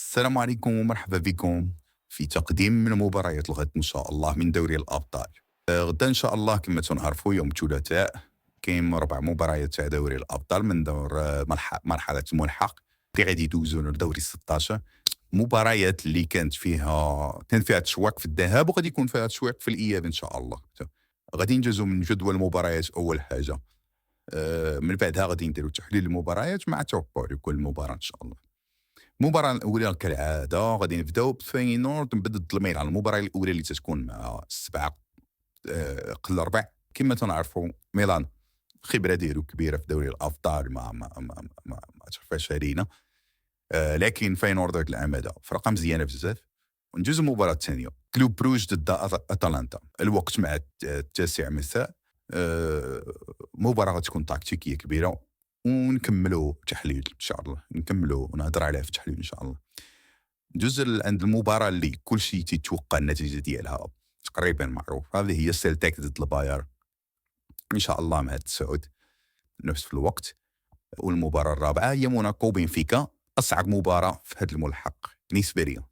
السلام عليكم ومرحبا بكم في تقديم من مباريات الغد إن شاء الله من دوري الأبطال. غدا إن شاء الله كما تنعرفوا يوم الثلاثاء كاين 4 مباريات تاع دوري الأبطال من دور مرحلة الملحق اللي غادي يدوزوا لدوري 16. مباريات اللي كان فيها تشويق في الذهاب وغادي يكون فيها تشويق في الإياب إن شاء الله. غادي نجوزوا من جدول المباريات أول حاجة، من بعدها غادي نديروا تحليل المباريات مع توقع لكل مباراة إن شاء الله. المباراة الأولى كالعادة غادي نبداو بفاينورد ضد الميلان. المباراة الأولى اللي تتكون مع 7 قل ربع. كما تنعرفوا ميلان الخبرة ديالو كبيرة في دوري الأبطال ما تخفاش علينا، لكن فاينورد هاد العام هذا فرقة مزيانة بزاف. ونجوز المباراة الثانية كلوب بروج ضد أتلانتا، الوقت مع 9 مساء. مباراة غتكون تكتيكية كبيرة ونكملوا تحليل ان شاء الله، نكملوا ونهضر عليها في التحليل ان شاء الله. ندوز عند المباراه اللي كل شيء تيتوقع النتيجه ديالها تقريبا معروف، هذه هي سيلتيك ضد الباير ان شاء الله مع التسعود نفس في الوقت. والمباراه الرابعه هي موناكو بنفيكا، اصعب مباراه في هذا الملحق بالنسبه لي.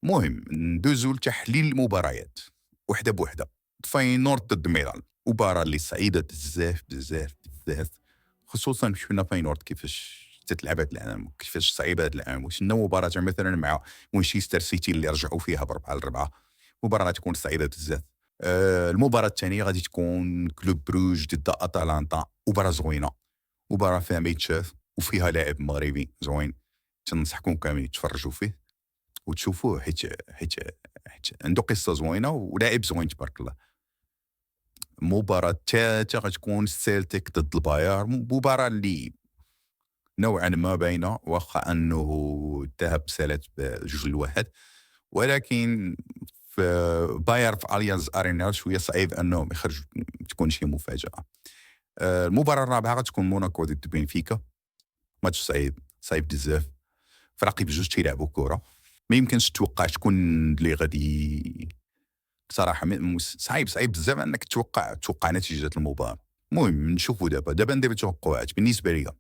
المهم ندوزوا لتحليل المباريات وحده بوحده. فاينورد ضد ميلان، مباراه اللي صعيده بزاف بزاف بزاف، خصوصا شفنا فاينورد كيفاش تتلعب هاد العام، كيفاش صعيبه هاد العام. وشنا مباراه مثلا مع مانشستر سيتي اللي رجعوا فيها ب4-4، مباراه غتكون صعيبه بزاف. المباراه الثانيه غادي تكون كلوب بروج ضد اتلانتا، مباراه زوينه، مباراه فيها ما يتشاف وفيها لاعب مغربي زوين. تنصحكم كاملين تفرجوا فيه وتشوفوه حيت عنده قصه زوينه ولاعب زوين تبارك الله. المباراة الثالثة غتكون سيلتيك ضد الباير، مباراة اللي نوعا ما باينة واخا انه الذهاب سالت ب2-1، ولكن في باير في اليانز ارينا شويه صعيب انهم يخرجوا تكون شي مفاجأة. المباراة الرابعة غتكون موناكو ضد بنفيكا، ماتش صعيب بزاف، فراقي بجوج تيلعبوا كرة، ما يمكنش تتوقع شكون اللي غادي. صراحه صعيب بزاف انك توقع نتيجه المباراه. المهم نشوفوا دابا ندير توقعات. بالنسبه لي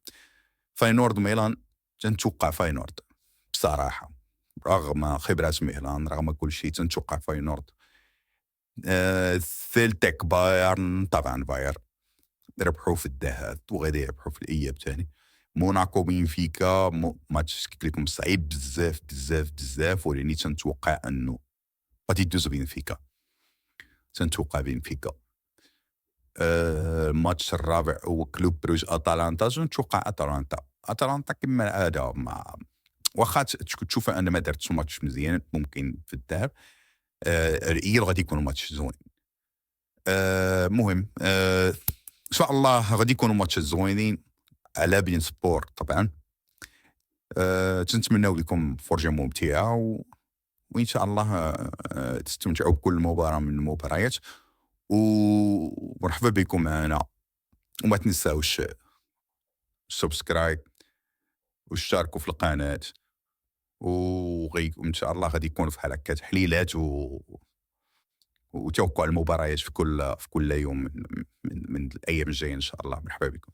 فاينورد ميلان تنتوقع فاينورد بصراحه، رغم خبرات ميلان رغم كل شيء تنتوقع فاينورد. سيلتيك بايرن، طبعا باير ربحوا في الذهاب وغادي يربحوا في الاياب ثاني. موناكو بنفيكا ماتش قلت لكم صعيب بزاف بزاف بزاف، ولاني تنتوقع انه غادي يدوز بنفيكا، تنتوقع بنفيكا. الماتش الرابع هو كلوب بروج اتلانتا، تنتوقع اتلانتا كما العاده، واخا تشوفها ان ما دارتش ماتش مزيان ممكن في الذهاب، الاياب غادي يكون ماتش زوين. المهم ان شاء الله غادي يكونوا ماتش زوينين على بين سبور طبعا. تنتمناو لكم فرجه ممتعه وان شاء الله تستمتعوا بكل مباراه من المباريات. ومرحبا بكم معنا، وما تنساوش سبسكرايب واشتركوا في القناه، وان شاء الله غادي يكون في هكا تحليلات وتوقع المباريات في كل يوم من الايام الجايه ان شاء الله. مرحبا بكم.